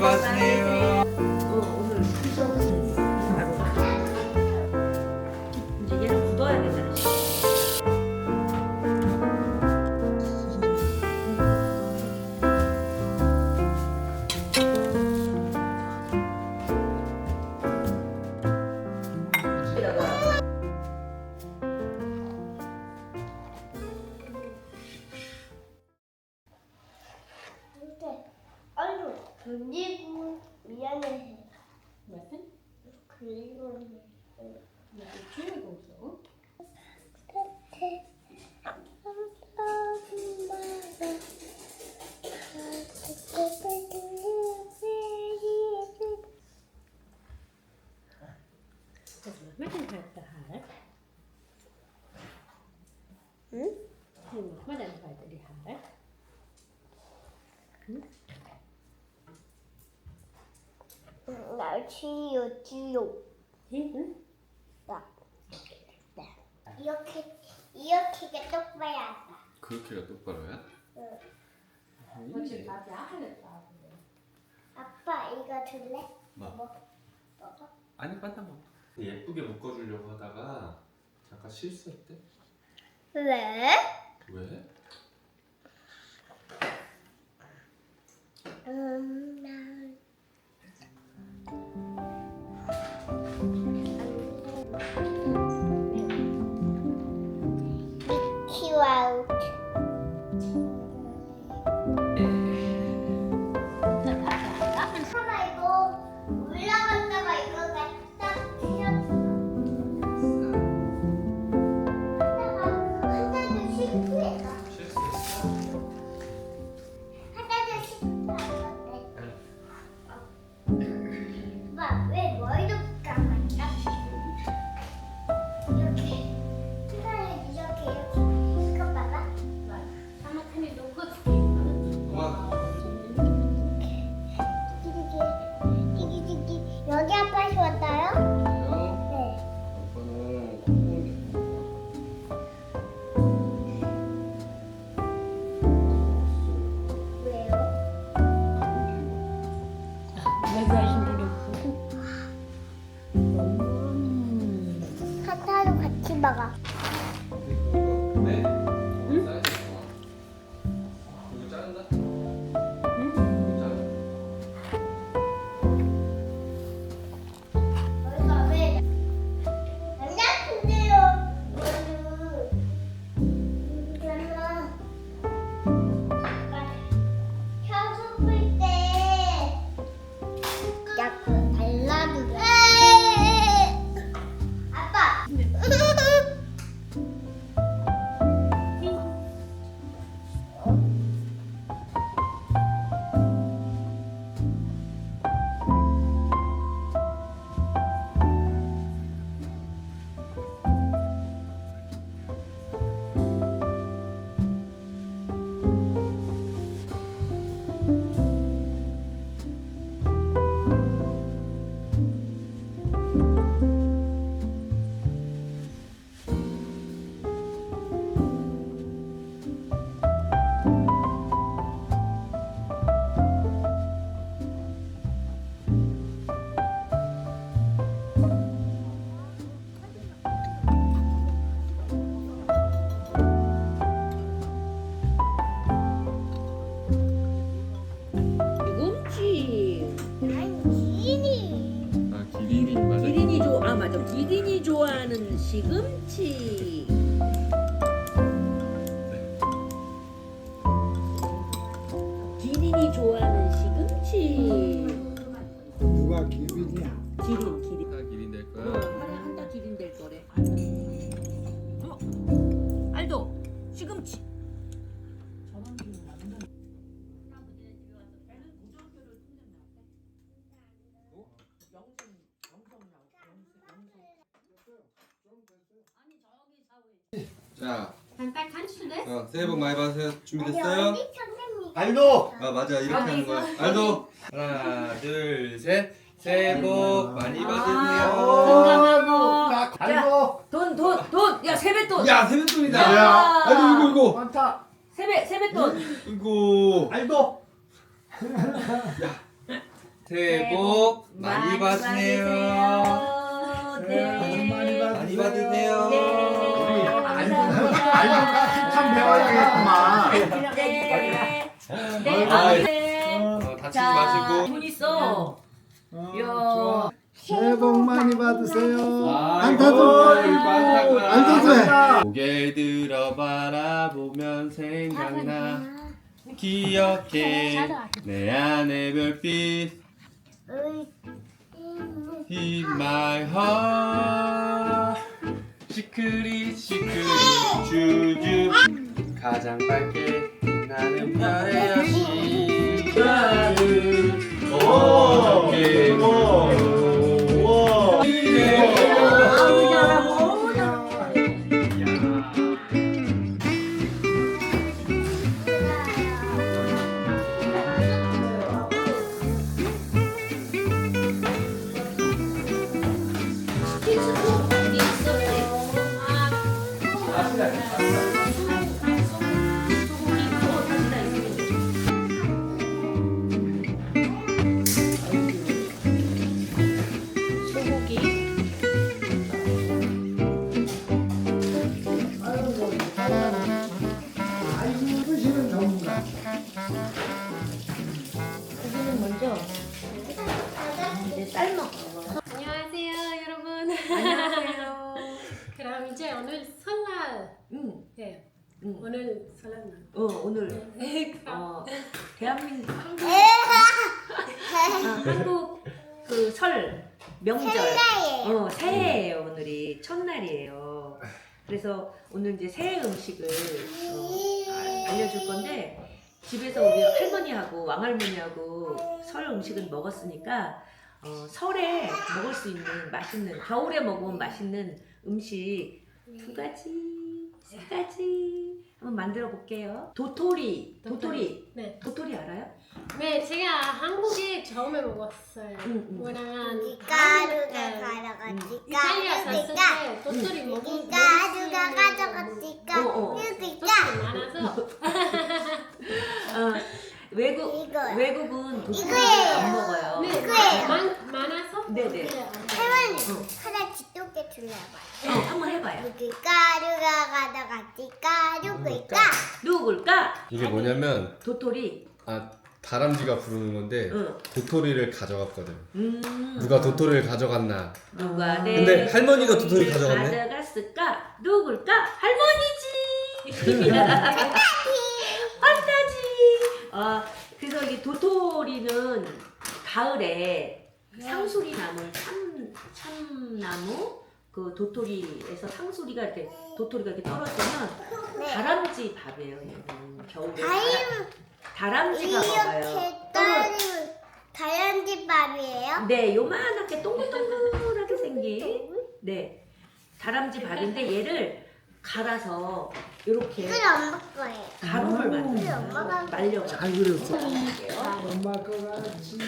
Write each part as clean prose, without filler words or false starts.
받으세요. 오늘 수정은 바로 이제 얘를 굳어야 되잖아. 아이고 그리고 미안해. 무슨? 그리고 주의가 없어. Mắt điện thoại tại hả? 응? Nhưng mà mắt điện thoại tại đi hả? 날 치유 치유. 응? 이렇게가 똑바로 한다. 그렇게가 똑바로야? 어차피 나한테 아프겠다. 아빠 이거 줄래? 뭐? 먹어? 아니 빨리 먹어. 예쁘게 묶어주려고 하다가 잠깐 실수했대. 왜? 왜? 난 키와웃. 하나 이거 올라갔다가 이거가 딱 튀었어. 하나도 실수했어. 실수했어? 하나도 실수했는데. 아빠 왜 머리도 감았다? 이렇게 하나는 이렇게 이거 봐봐. 하마터니 녹았어. 엄마. 띠기띠기 여기 아빠 왔어요? 네. 아빠는 콩콩이 왜요? 내가 힘들어. 사타도 같이 먹어. 네? 사이즈 좋아. 이거 자른다? 이거 자른다. 여기가 왜 남자친구요? 그러면 혀수 풀때 약간 발라주래. 아빠. 누군지. 아니 지인이. 아 기린이 맞아. 기린이 아 맞아. 기린이 좋아하는 시금치. 기린이 좋아하는 시금치. 누가 기빈이야? 기린. 다 기린 될 어, 거야. 하루에 한달 기린 될 거래. 알도 시금치. 자, 딱 간수돼? 새해 복 많이 받으세요. 준비됐어요? 어디 천사입니까? 알도! 아 맞아 이렇게 하는 거야. 알도. 하나, 둘, 셋. 새해 복 많이 받으세요. 건강하고. 자, 알도! 돈. 야, 세뱃돈. 야 세뱃돈이다. 야. 알도 이거. 많다! 세뱃돈. 이거. 알도! 새해 복 많이 받으세요. 네, 많이 받으세요. 많이 받으세요. 우리 알던 참 배워야겠구만. 다치지 마시고. 돈 있어. 좋아. 새해 복 많이 받으세요. 안 아이고, 타도 안 타도 고개 들어 바라보면 생각나. 기억해 내 안에 별빛. In my heart. 시크릿 시크릿 주주. 가장 밝게 나는 별의 여신. 나를 어떻게 이쁘시는 전문가. 고기는 먼저 이제 삶아. 안녕하세요, 여러분. 안녕하세요. 그럼 이제 오늘 설날. 응. 네. 응. 오늘 설날. 오늘 그럼 대한민국 한국 그 설 명절 설날이에요. 새해예요. 오늘이 첫날이에요. 그래서 오늘 이제 새해 음식을 알려줄 건데 집에서 우리 할머니하고 왕할머니하고 설 음식은 먹었으니까 설에 먹을 수 있는 맛있는 겨울에 먹으면 맛있는 음식 2가지, 3가지 한번 만들어 볼게요. 도토리. 네. 도토리 알아요? 네, 제가 한국에 처음에 먹었어요. 응. 왜냐면 가루가 가져갔지. 이탈리아 갔을 때 도토리 먹은 가루가 가져갔지까. 도토리 많아서 외국은 도토리 이거예요. 안 먹어요. 네, 이거예요. 많아서 네네. 할머니 하나 지도게 줄래봐요. 한번 해봐요. 여기 가루가 가져갔지. 가루가 누굴까? 이게 뭐냐면 도토리. 다람쥐가 부르는 건데 응. 도토리를 가져갔거든. 누가 도토리를 가져갔나? 누가 내 근데 할머니가 도토리 가져갔네. 가져갔을까? 누굴까? 할머니지. 판타지. 그래서 이게 도토리는 가을에 상수리 나물 참나무 그 도토리에서 상수리가 이렇게 도토리가 이렇게 떨어지면 다람쥐 밥이에요. 얘는 겨울에 다람쥐가 먹어요. 이렇게 떨어지면 다람쥐 밥이에요? 네, 요만하게 동글동글하게 생긴 네 다람쥐 밥인데 얘를 갈아서 이렇게 그걸 엄마 거예요. 가루를 그래, 만들어요. 엄마가 말려. 잘 그렸어. 엄마 거 같이.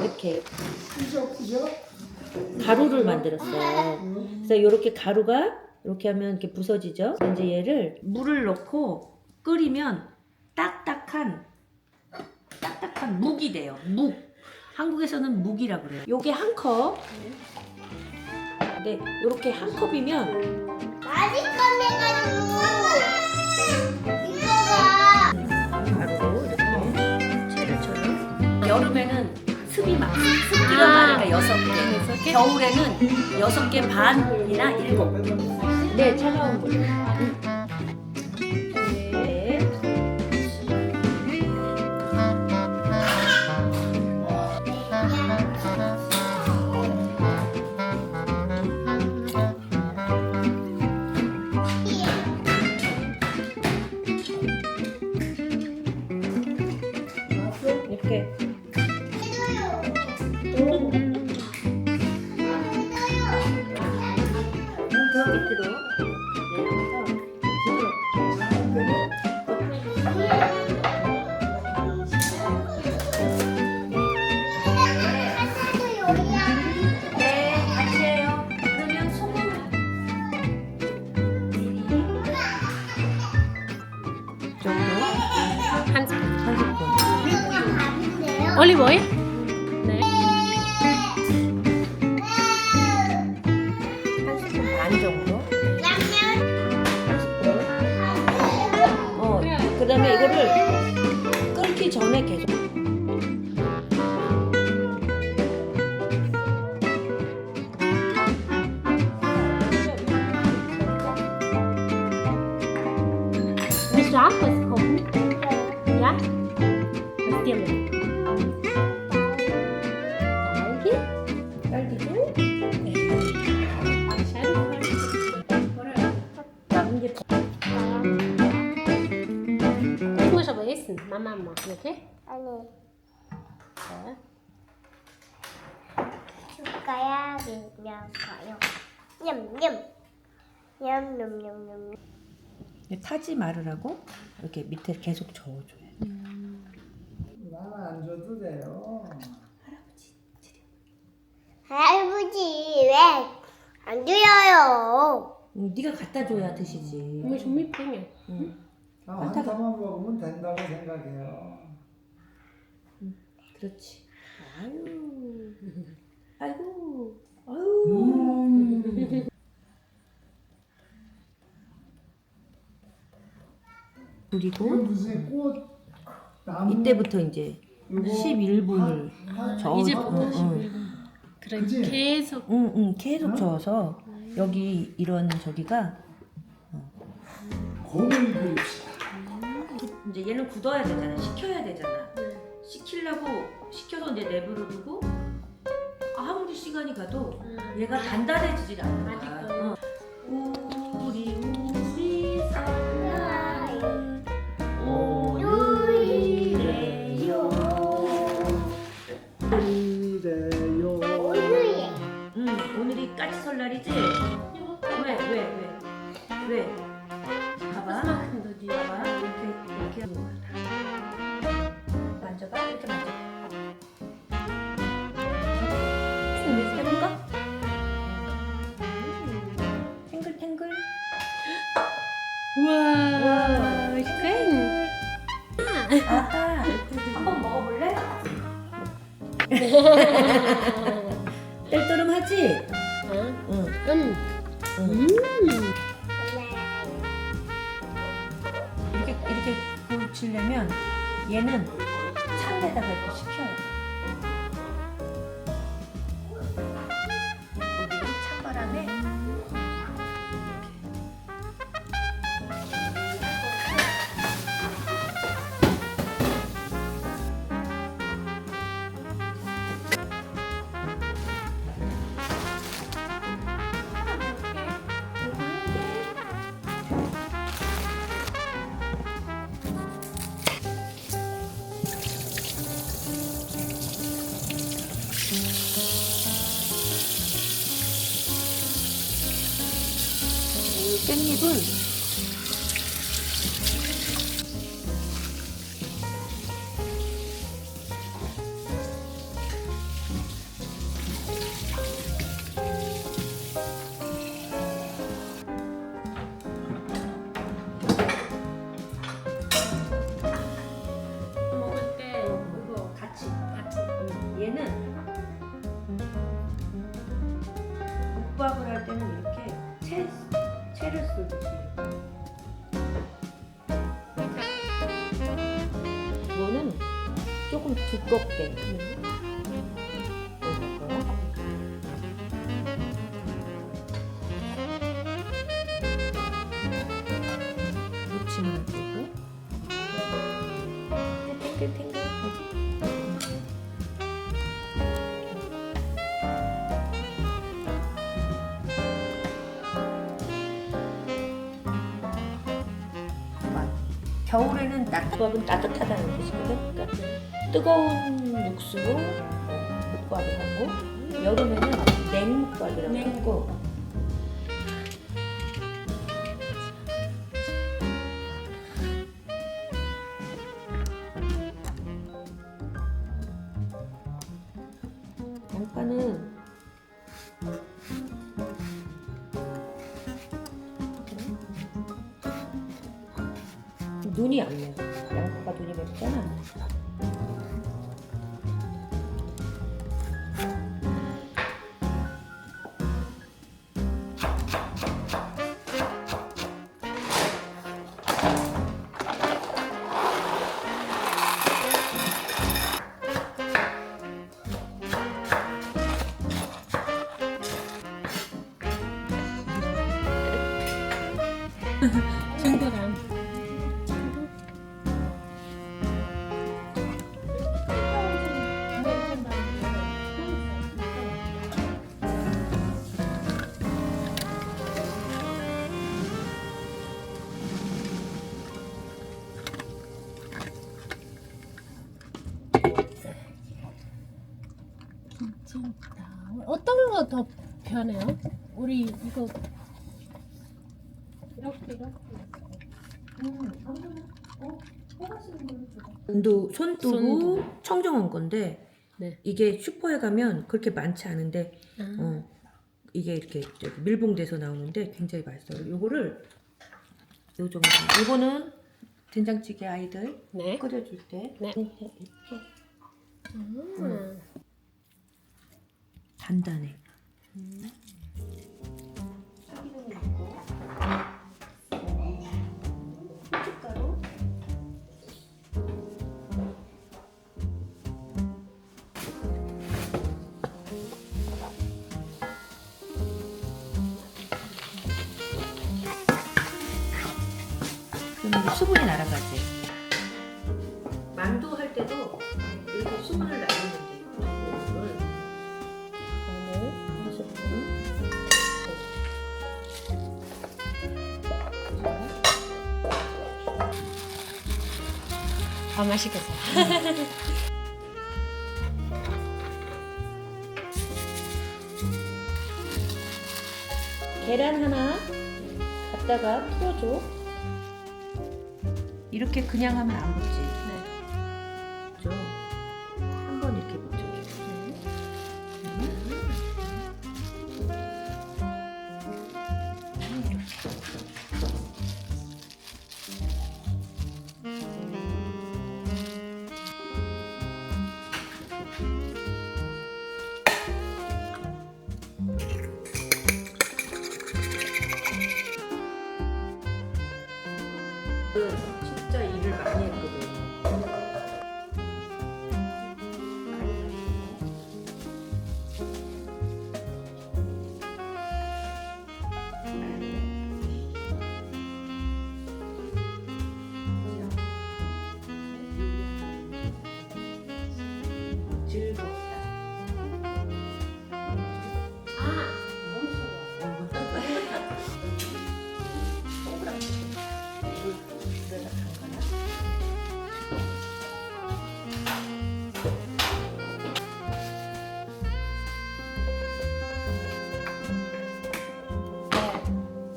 이렇게 꾸적꾸적. 가루를 만들었어요. 그래서 이렇게 가루가 이렇게 하면 이렇게 부서지죠. 이제 얘를 물을 넣고 끓이면 딱딱한 묵이 돼요. 묵. 한국에서는 묵이라고 그래요. 요게 한 컵. 네, 이렇게 한 컵이면 맛있거매가지고 이거가 가루로 이렇게 재료처럼. 여름에는 습기가 많으니까 6개. 겨울에는 6개 반이나 7. 네, 차가운 물. 네. 이렇게 밑으로 네, 같이 해요. 그러면 소금 정도 올리브 오일? 네. 한 스푼 반 정도. 한 스푼. 그다음에 이거를 끓기 전에 계속. Willst du auch was kochen? Ja? Was dir mit? 딸기도. 이제 Ich muss aber essen. Mama macht, okay? 아니, Ja. 줄까요? 아니면 가요? 냠냠. 냠냠냠냠. 타지 말으라고 이렇게 밑에 계속 저어줘요. 나는 안 줘도 돼요. 할아버지 왜 안 드려요? 네가 갖다 줘야 드시지. Du musst mitbringen. 한타만 먹으면 된다고 생각해요. 그렇지. 아유, 아이고, 아유. 그리고 무슨 꽃 나무 이때부터 이제 11분을 저어. 이제부터 11분. 그래 그치? 계속 계속 저어서 여기 이런 저기가 곰을 그립시다. 이제 얘는 굳어야 되잖아. 식혀야 되잖아. 식히려고 식혀서 이제 내버려 두고 아무리 시간이 가도 얘가 단단해지질 않아. 아직도. 우리 설날은 오늘이래요. 이래요. 오늘이에요. 오늘이 까치 설날이지? 왜? 봐봐. 그만큼 더지. 봐봐. 이렇게 하는 거야. 만져봐. 이렇게 만져. 해볼까? 탱글탱글. 우와. 땡. 아하. 한번 먹어볼래? 뜰뜨름하지? 응. 이렇게 고치려면 얘는 찬 데다가 이렇게 식혀야 돼. 여기 찬바람에 깻잎을 먹을 때 이거 같이 얘는 국밥을 할 때는 이렇게 채를 썰듯이 이거는 조금 두껍게 무침을 주고 탱글탱글 겨울에는 낙밥은 따뜻하다는 뜻이거든. 그러니까 뜨거운 육수로 묵밥을 하고 여름에는 냉묵밥이라고 하고 양파는 눈이 안 매워. 양파가 눈이 맵잖아. 친구랑. 괜찮다. 어떤 거 더 편해요? 우리 이거 이렇게. 손두부 청정원 건데 네. 이게 슈퍼에 가면 그렇게 많지 않은데 이게 이렇게 저기 밀봉돼서 나오는데 굉장히 맛있어요. 요거를 요 정도. 요거는 된장찌개 아이들 네. 끓여줄 때 네. 이렇게 음. 단단해. 고춧가루. 그러면 이게 수분이 날아가지. 만두 할 때도 이렇게 수분을 날리면 돼요. 이거를 한 스푼. 아, 맛있겠어. 계란 하나 갖다가 풀어줘. 이렇게 그냥 하면 안 붙지. 네. 한번 이렇게 붙여줘. 진짜 일을 많이 했거든. 즐겁다.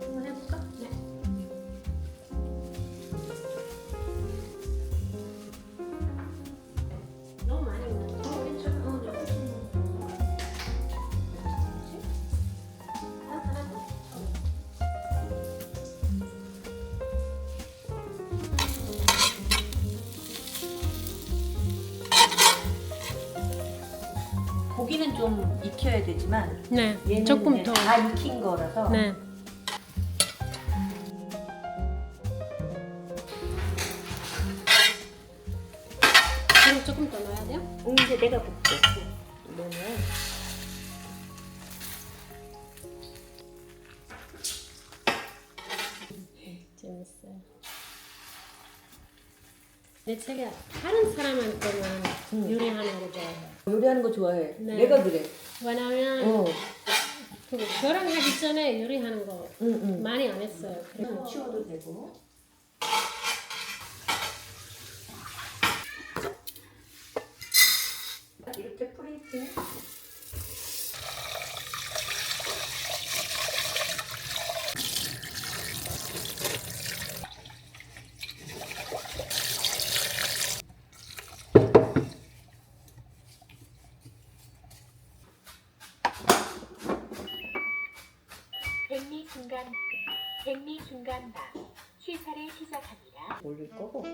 한번 해볼까? 네. 너무 많이 먹는 거. 괜찮아. 고기는 좀 익혀야 되지만 네. 얘는 조금 이제 더. 다 익힌 거라서 네. 그럼 조금 더 넣어야 돼요? 이제 내가 볼게. 그러면 재밌어요. 내 제가 다른 사람한테만 요리하는 거 좋아해요. 요리하는 거 좋아해. 네. 내가 그래. 왜냐면 그 결혼하기 전에 요리하는 거 응. 많이 안 했어요. 치워도 되고. 이렇게 프레이팅. 백미 중간바 취사를 시작합니다. 올릴 거고.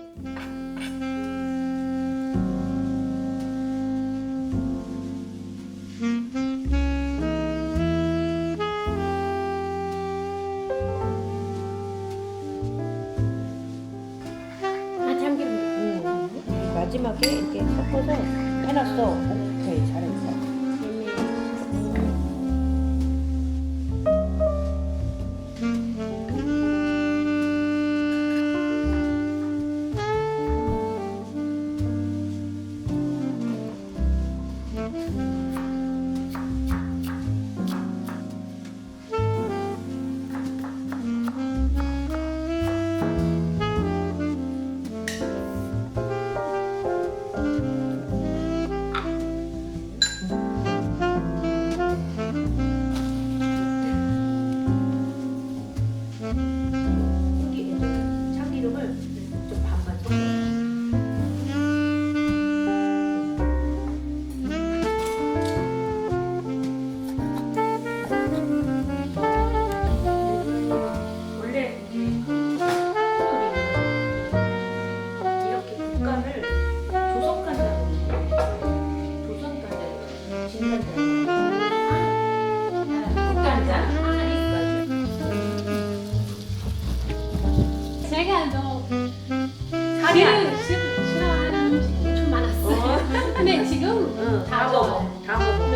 아, 참기름. 마지막에 이렇게 섞어서 해놨어. 오케이, 잘했어. 참기름을 좀 반만 섞어요. 원래 이렇게 국간을 조선간장으로 조선간장, 진간장, 국간장, 제가 너 살이 안 싫어하는 음식 엄청 많았어요. 근데 지금 다 먹어. 다 먹어. 네.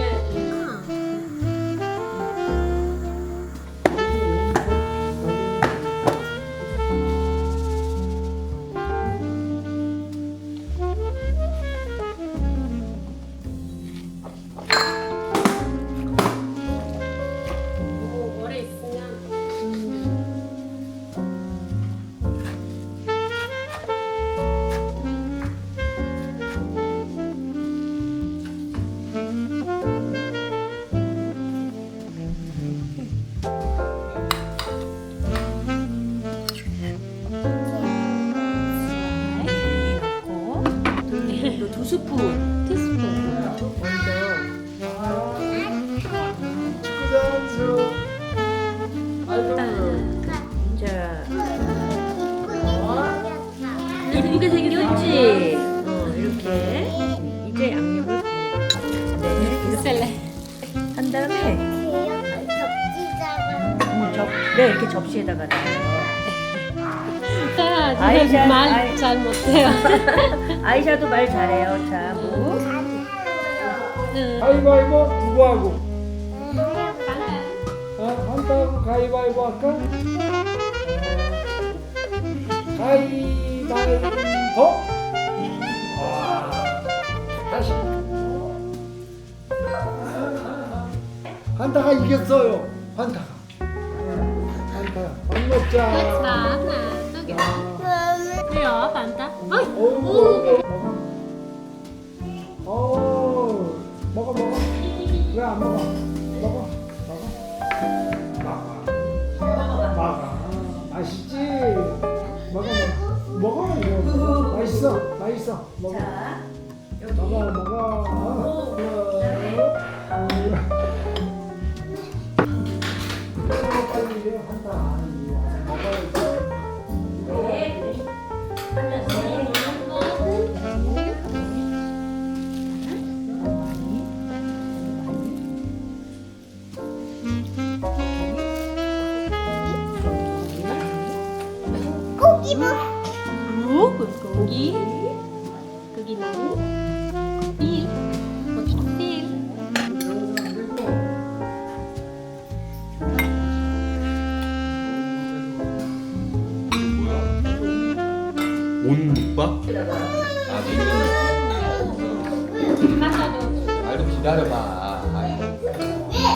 뭐 오래 있으면 넣고 또 2스푼 티스푼. 축구 선수. 자, 예쁘게 생겼지? 이렇게 이제 양념을 네, 셀레. 한 다음에 네, 이렇게 접시에다가 넣어요. 아이샤, 말잘 못해요. 아이샤도 말 잘해요. 자, 무. 가위바위보 누구 하고? 한타하고 가위바위보 할까? 가위바위보. 다시. 한타가 이겼어요. 한타가. 한타야. 밥 먹자. 나 저기. 왜요, 반다? 어이. 어우, 먹어. 왜 안 먹어? 먹어. 먹어. 맛있지? 먹어. 이거. 맛있어. 먹어. 자, 먹어. 빨리 이래 한다. 먹어야지. 네, 하면서 고기. 고기 나무. 빌. 빌. 온국밥? 아, 지금 마사도. 말도 기다려봐. 이거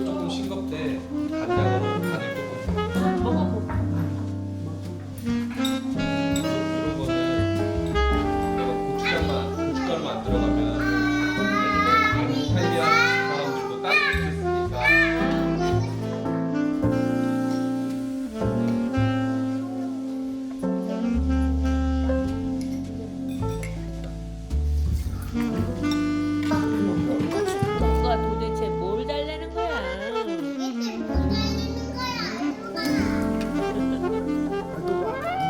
조금 싱겁대. 간장으로 간을 조금. 먹어보. 이런 거는 내가 고춧가루만 안 들어가면 이탈리아 사람들도 따뜻할 수 있으니까. 너가 도대체 뭘 달래는 거야? 안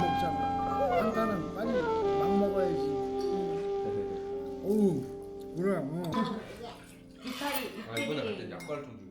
먹잖아. 한타는 빨리 막 먹어야지. 어우, 그래. 아, 이번에 갈 때 약과를 좀